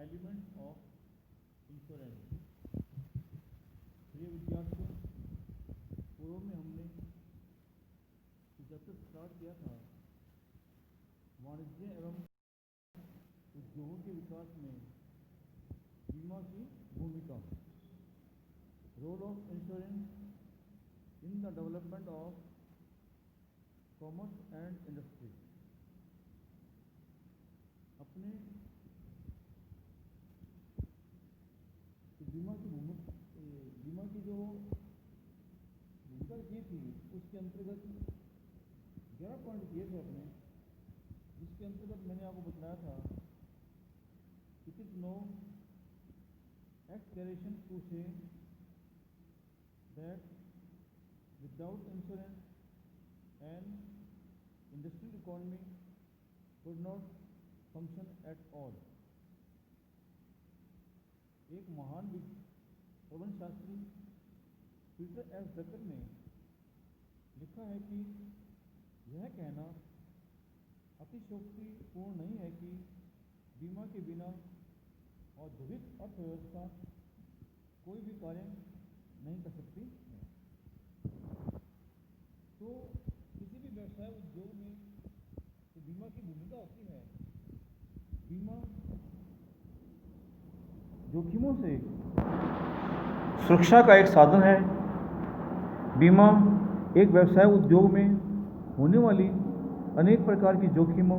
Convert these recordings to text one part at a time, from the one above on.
Element of insurance. प्रिय विद्यार्थियों, पूर्व में हमने जब तक स्टार्ट किया था वाणिज्य एवं उद्योगों के विकास में बीमा की भूमिका, role of insurance in the development of commerce and industry. अपने बीमा की जो भूमिका की थी उसके अंतर्गत 11 पॉइंट किए थे अपने, जिसके अंतर्गत मैंने आपको बताया था it is no expression to say that without insurance and industrial economy could not function at all. एक महान प्रबंध शास्त्री पीटर एस ड्रकर ने लिखा है कि यह कहना अतिशयोक्तिपूर्ण नहीं है कि बीमा के बिना औद्योगिक अर्थव्यवस्था कोई भी कार्य नहीं कर सकती है। तो किसी भी व्यवसाय उद्योग में तो बीमा की भूमिका होती है। बीमा जोखिमों से सुरक्षा का एक साधन है। बीमा एक व्यवसाय उद्योग में होने वाली अनेक प्रकार की जोखिमों,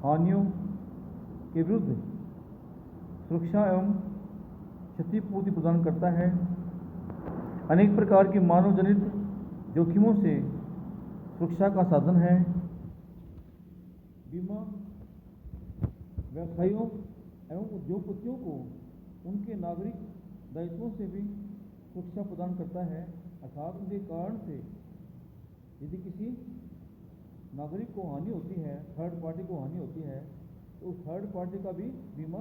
हानियों के विरुद्ध सुरक्षा एवं क्षतिपूर्ति प्रदान करता है। अनेक प्रकार की मानव जनित जोखिमों से सुरक्षा का साधन है। बीमा व्यवसायियों एवं उद्योगपतियों को उनके नागरिक दायित्वों से भी सुरक्षा प्रदान करता है। अर्थात उनके कारण से यदि किसी नागरिक को हानि होती है, थर्ड पार्टी को हानि होती है, तो उस थर्ड पार्टी का भी बीमा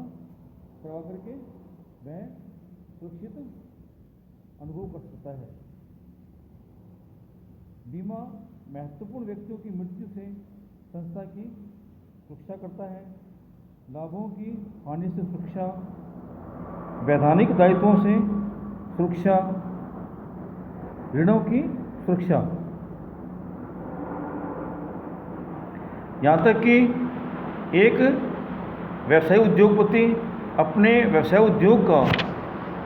करवा करके वह सुरक्षित अनुभव कर सकता है। बीमा महत्वपूर्ण व्यक्तियों की मृत्यु से संस्था की सुरक्षा करता है। लाभों की हानि से सुरक्षा, वैधानिक दायित्वों से सुरक्षा, ऋणों की सुरक्षा, यहाँ तक कि एक व्यवसायी उद्योगपति अपने व्यवसाय उद्योग का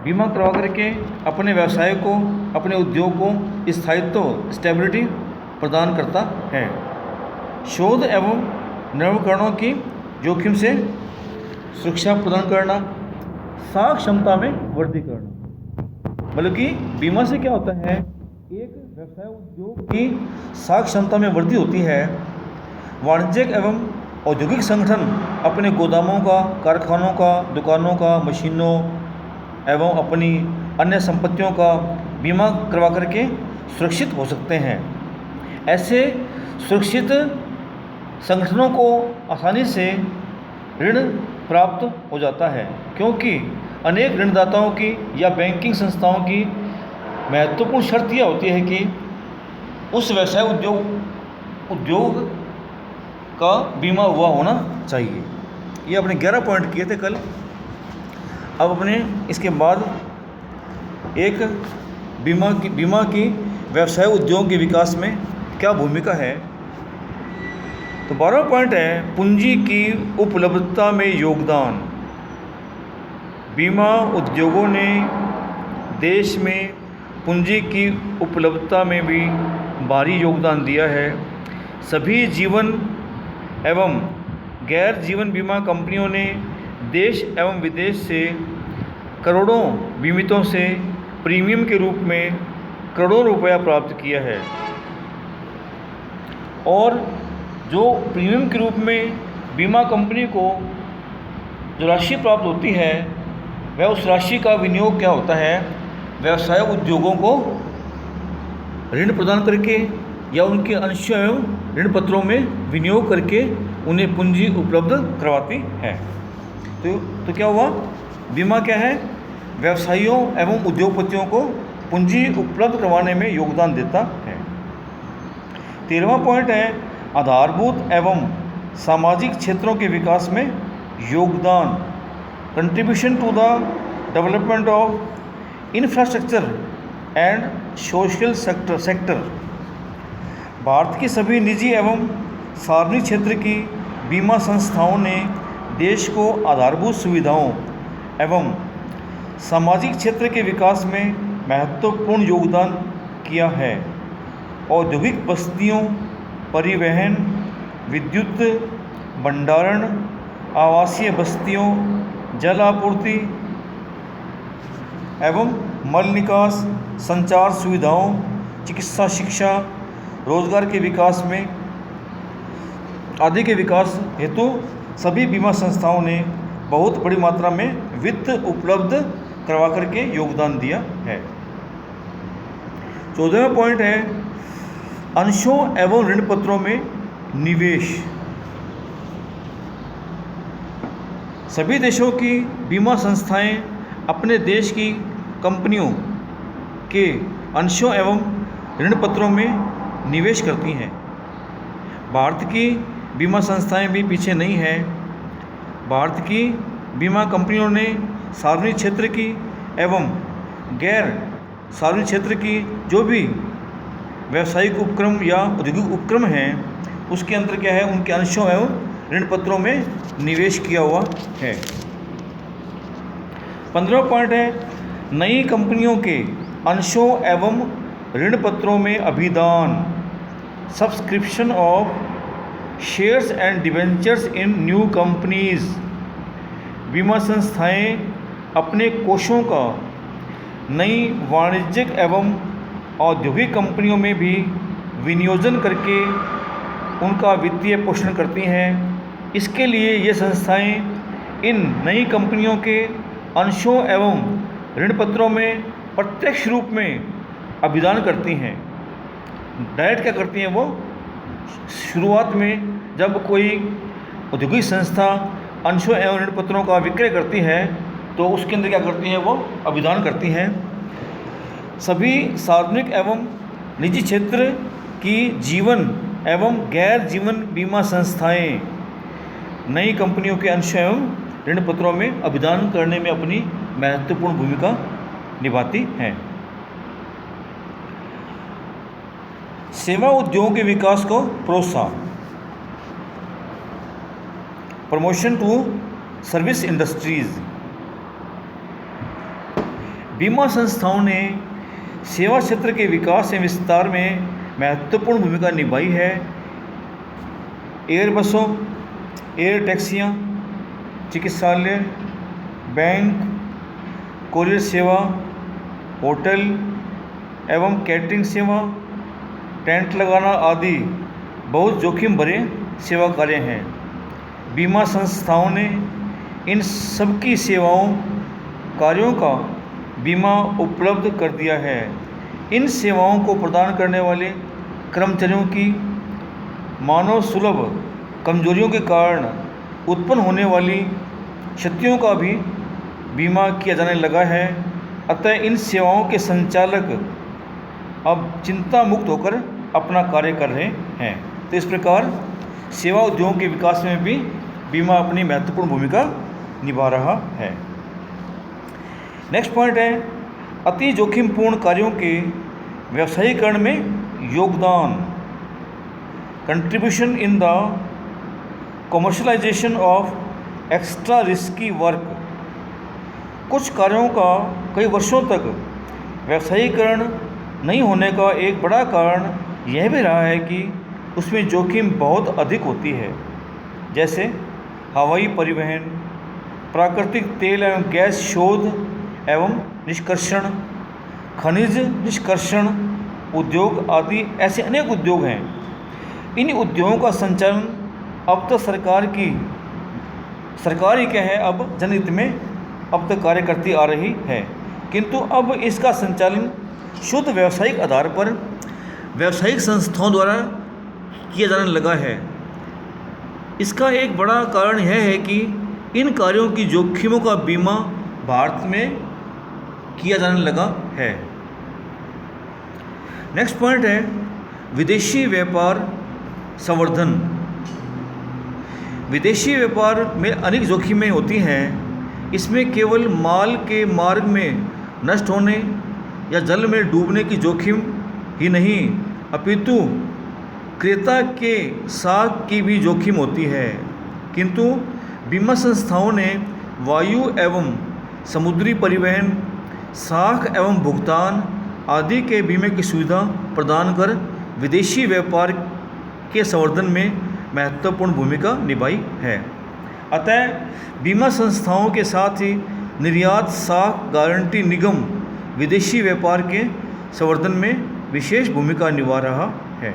बीमा करवा करके अपने व्यवसाय को, अपने उद्योग को स्थायित्व, स्टेबिलिटी प्रदान करता है। शोध एवं नवीकरणों की जोखिम से सुरक्षा प्रदान करना, साख क्षमता में वृद्धि करना। मतलब कि बीमा से क्या होता है, एक व्यवसाय उद्योग की साख क्षमता में वृद्धि होती है। वाणिज्यिक एवं औद्योगिक संगठन अपने गोदामों का, कारखानों का, दुकानों का, मशीनों एवं अपनी अन्य संपत्तियों का बीमा करवा करके सुरक्षित हो सकते हैं। ऐसे सुरक्षित संगठनों को आसानी से ऋण प्राप्त हो जाता है, क्योंकि अनेक ऋणदाताओं की या बैंकिंग संस्थाओं की महत्वपूर्ण शर्त यह होती है कि उस व्यवसाय उद्योग का बीमा हुआ होना चाहिए। ये अपने 11 पॉइंट किए थे कल। अब अपने इसके बाद एक बीमा की व्यवसाय उद्योग के विकास में क्या भूमिका है। तो 12वां पॉइंट है पूंजी की उपलब्धता में योगदान। बीमा उद्योगों ने देश में पूंजी की उपलब्धता में भी भारी योगदान दिया है। सभी जीवन एवं गैर जीवन बीमा कंपनियों ने देश एवं विदेश से करोड़ों बीमितों से प्रीमियम के रूप में करोड़ों रुपया प्राप्त किया है। और जो प्रीमियम के रूप में बीमा कंपनी को जो राशि प्राप्त होती है, वह उस राशि का विनियोग क्या होता है, व्यवसाय उद्योगों को ऋण प्रदान करके या उनके अंशों एवं ऋण पत्रों में विनियोग करके उन्हें पूंजी उपलब्ध करवाती है। तो क्या हुआ, बीमा क्या है, व्यवसायियों एवं उद्योगपतियों को पूंजी उपलब्ध करवाने में योगदान देता है। 13वां पॉइंट है आधारभूत एवं सामाजिक क्षेत्रों के विकास में योगदान, contribution to the development of infrastructure and social sector. Bharat की सभी निजी एवं सार्वजनिक क्षेत्र की बीमा संस्थाओं ने देश को आधारभूत सुविधाओं एवं सामाजिक क्षेत्र के विकास में महत्वपूर्ण योगदान किया है। औद्योगिक बस्तियों, परिवहन, विद्युत, भंडारण, आवासीय बस्तियों, जल आपूर्ति एवं मल निकास, संचार सुविधाओं, चिकित्सा, शिक्षा, रोजगार के विकास में आदि के विकास हेतु सभी बीमा संस्थाओं ने बहुत बड़ी मात्रा में वित्त उपलब्ध करवा करके योगदान दिया है। 14वां पॉइंट है अंशों एवं ऋण पत्रों में निवेश। सभी देशों की बीमा संस्थाएं अपने देश की कंपनियों के अंशों एवं ऋण पत्रों में निवेश करती हैं। भारत की बीमा संस्थाएं भी पीछे नहीं हैं। भारत की बीमा कंपनियों ने सार्वजनिक क्षेत्र की एवं गैर सार्वजनिक क्षेत्र की जो भी व्यावसायिक उपक्रम या औद्योगिक उपक्रम हैं उसके अंदर क्या है, उनके अंशों एवं ऋण पत्रों में निवेश किया हुआ है। 15वां पॉइंट है नई कंपनियों के अंशों एवं ऋण पत्रों में अभिदान, subscription of shares and debentures in new companies. बीमा संस्थाएं अपने कोषों का नई वाणिज्यिक एवं औद्योगिक कंपनियों में भी विनियोजन करके उनका वित्तीय पोषण करती हैं। इसके लिए ये संस्थाएं इन नई कंपनियों के अंशों एवं ऋण पत्रों में प्रत्यक्ष रूप में अभिदान करती हैं। डायरेक्ट क्या करती हैं, वो शुरुआत में जब कोई औद्योगिक संस्था अंशों एवं ऋण पत्रों का विक्रय करती है तो उसके अंदर क्या करती हैं, वो अभिदान करती हैं। सभी सार्वजनिक एवं निजी क्षेत्र की जीवन एवं गैर जीवन बीमा संस्थाएं नई कंपनियों के अंशों एवं ऋण पत्रों में अभिदान करने में अपनी महत्वपूर्ण भूमिका निभाती हैं। सेवा उद्योगों के विकास को प्रोत्साहन, प्रमोशन टू सर्विस इंडस्ट्रीज। बीमा संस्थाओं ने सेवा क्षेत्र के विकास एवं विस्तार में महत्वपूर्ण भूमिका निभाई है। एयर बसों, एयर टैक्सियाँ, चिकित्सालय, बैंक, कोरियर सेवा, होटल एवं कैटरिंग सेवा, टेंट लगाना आदि बहुत जोखिम भरे सेवा कार्य हैं। बीमा संस्थाओं ने इन सबकी सेवाओं कार्यों का बीमा उपलब्ध कर दिया है। इन सेवाओं को प्रदान करने वाले कर्मचारियों की मानव सुलभ कमजोरियों के कारण उत्पन्न होने वाली क्षतियों का भी बीमा किया जाने लगा है। अतः इन सेवाओं के संचालक अब चिंता मुक्त होकर अपना कार्य कर रहे हैं। तो इस प्रकार सेवा उद्योगों के विकास में भी बीमा अपनी महत्वपूर्ण भूमिका निभा रहा है। नेक्स्ट पॉइंट है अति जोखिमपूर्ण कार्यों के व्यवसायीकरण में योगदान, contribution in the commercialisation of extra risky work. कुछ कार्यों का कई वर्षों तक व्यवसायीकरण नहीं होने का एक बड़ा कारण यह भी रहा है कि उसमें जोखिम बहुत अधिक होती है, जैसे हवाई परिवहन, प्राकृतिक तेल एवं गैस शोध एवं निष्कर्षण, खनिज निष्कर्षण उद्योग आदि ऐसे अनेक उद्योग हैं। इन उद्योगों का संचालन अब तक सरकार ही क्या है, अब जनहित में अब तक कार्य करती आ रही है, किंतु अब इसका संचालन शुद्ध व्यावसायिक आधार पर व्यावसायिक संस्थाओं द्वारा किया जाने लगा है। इसका एक बड़ा कारण यह है कि इन कार्यों की जोखिमों का बीमा भारत में किया जाने लगा है। नेक्स्ट पॉइंट है विदेशी व्यापार संवर्धन। विदेशी व्यापार में अनेक जोखिमें होती हैं। इसमें केवल माल के मार्ग में नष्ट होने या जल में डूबने की जोखिम ही नहीं, अपितु क्रेता के साख की भी जोखिम होती है। किंतु बीमा संस्थाओं ने वायु एवं समुद्री परिवहन, साख एवं भुगतान आदि के बीमे की सुविधा प्रदान कर विदेशी व्यापार के संवर्धन में महत्वपूर्ण भूमिका निभाई है। अतः बीमा संस्थाओं के साथ ही निर्यात साख गारंटी निगम विदेशी व्यापार के संवर्धन में विशेष भूमिका निभा रहा है।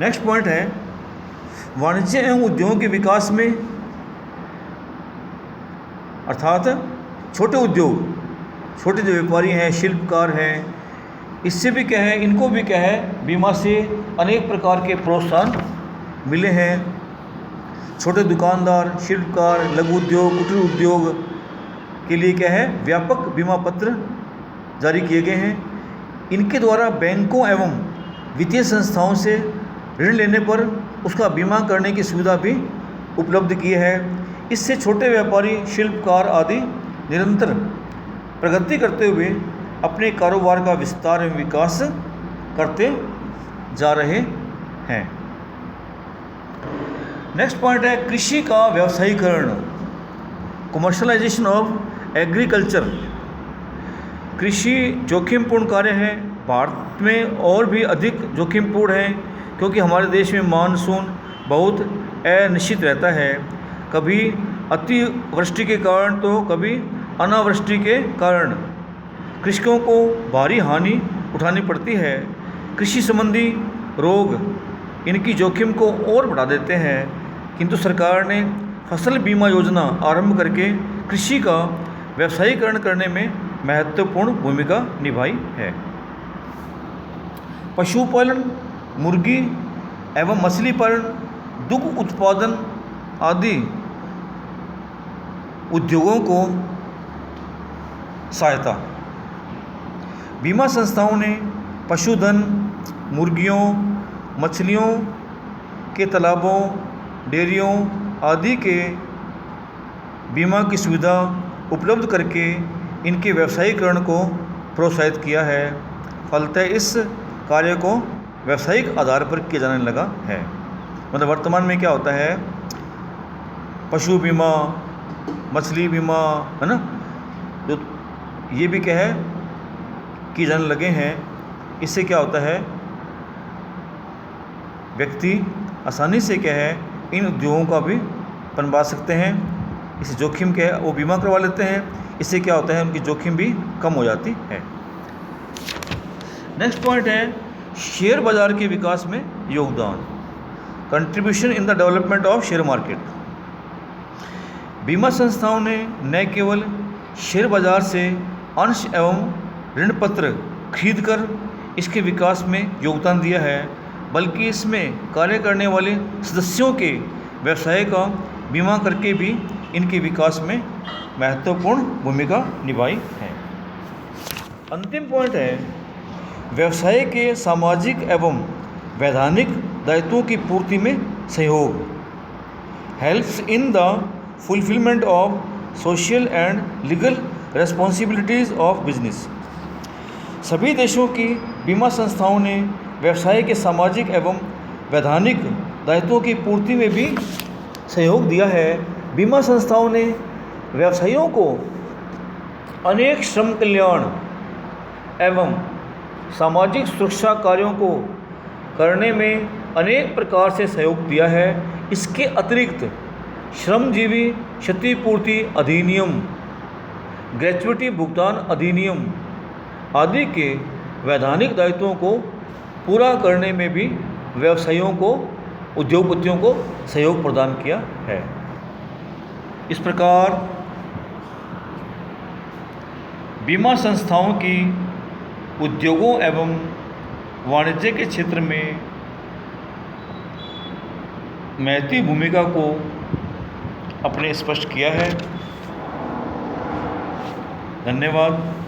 नेक्स्ट पॉइंट है वाणिज्य एवं उद्योगों के विकास में, अर्थात छोटे उद्योग, छोटे जो व्यापारी हैं, शिल्पकार हैं, इससे भी क्या है, इनको भी क्या है, बीमा से अनेक प्रकार के प्रोत्साहन मिले हैं। छोटे दुकानदार, शिल्पकार, लघु उद्योग, कुटीर उद्योग के लिए क्या है, व्यापक बीमा पत्र जारी किए गए हैं। इनके द्वारा बैंकों एवं वित्तीय संस्थाओं से ऋण लेने पर उसका बीमा करने की सुविधा भी उपलब्ध की है। इससे छोटे व्यापारी, शिल्पकार आदि निरंतर प्रगति करते हुए अपने कारोबार का विस्तार एवं विकास करते जा रहे हैं। नेक्स्ट पॉइंट है कृषि का व्यवसायीकरण, कमर्शलाइजेशन ऑफ एग्रीकल्चर। कृषि जोखिमपूर्ण कार्य है। भारत में और भी अधिक जोखिमपूर्ण है, क्योंकि हमारे देश में मानसून बहुत अनिश्चित रहता है। कभी अतिवृष्टि के कारण तो कभी अनावृष्टि के कारण कृषकों को भारी हानि उठानी पड़ती है। कृषि संबंधी रोग इनकी जोखिम को और बढ़ा देते हैं, किंतु सरकार ने फसल बीमा योजना आरंभ करके कृषि का व्यवसायीकरण करने में महत्वपूर्ण भूमिका निभाई है। पशुपालन, मुर्गी एवं मछली पालन, दुग्ध उत्पादन आदि उद्योगों को सहायता। बीमा संस्थाओं ने पशुधन, मुर्गियों, मछलियों के तालाबों, डेयरियों आदि के बीमा की सुविधा उपलब्ध करके इनके व्यवसायीकरण को प्रोत्साहित किया है। फलतः इस कार्य को व्यावसायिक आधार पर किया जाने लगा है। मतलब वर्तमान में क्या होता है, पशु बीमा, मछली बीमा, है ना, जो ये भी क्या है किए जाने लगे हैं। इससे क्या होता है, व्यक्ति आसानी से क्या है इन उद्योगों का भी बनवा सकते हैं। इस जोखिम क्या है वो बीमा करवा लेते हैं। इससे क्या होता है, उनकी जोखिम भी कम हो जाती है। नेक्स्ट पॉइंट है शेयर बाजार के विकास में योगदान, contribution in the development of share market. बीमा संस्थाओं ने न केवल शेयर बाजार से अंश एवं ऋण पत्र खरीदकर इसके विकास में योगदान दिया है, बल्कि इसमें कार्य करने वाले सदस्यों के व्यवसाय का बीमा करके भी इनके विकास में महत्वपूर्ण भूमिका निभाई है। अंतिम पॉइंट है व्यवसाय के सामाजिक एवं वैधानिक दायित्वों की पूर्ति में सहयोग, helps in the fulfilment of social and legal responsibilities of business. सभी देशों की बीमा संस्थाओं ने व्यवसाय के सामाजिक एवं वैधानिक दायित्वों की पूर्ति में भी सहयोग दिया है। बीमा संस्थाओं ने व्यवसायियों को अनेक श्रम कल्याण एवं सामाजिक सुरक्षा कार्यों को करने में अनेक प्रकार से सहयोग दिया है। इसके अतिरिक्त श्रमजीवी क्षतिपूर्ति अधिनियम, ग्रेच्युटी भुगतान अधिनियम आदि के वैधानिक दायित्वों को पूरा करने में भी व्यवसायियों को, उद्योगपतियों को सहयोग प्रदान किया है। इस प्रकार बीमा संस्थाओं की उद्योगों एवं वाणिज्य के क्षेत्र में महती भूमिका को अपने स्पष्ट किया है। धन्यवाद।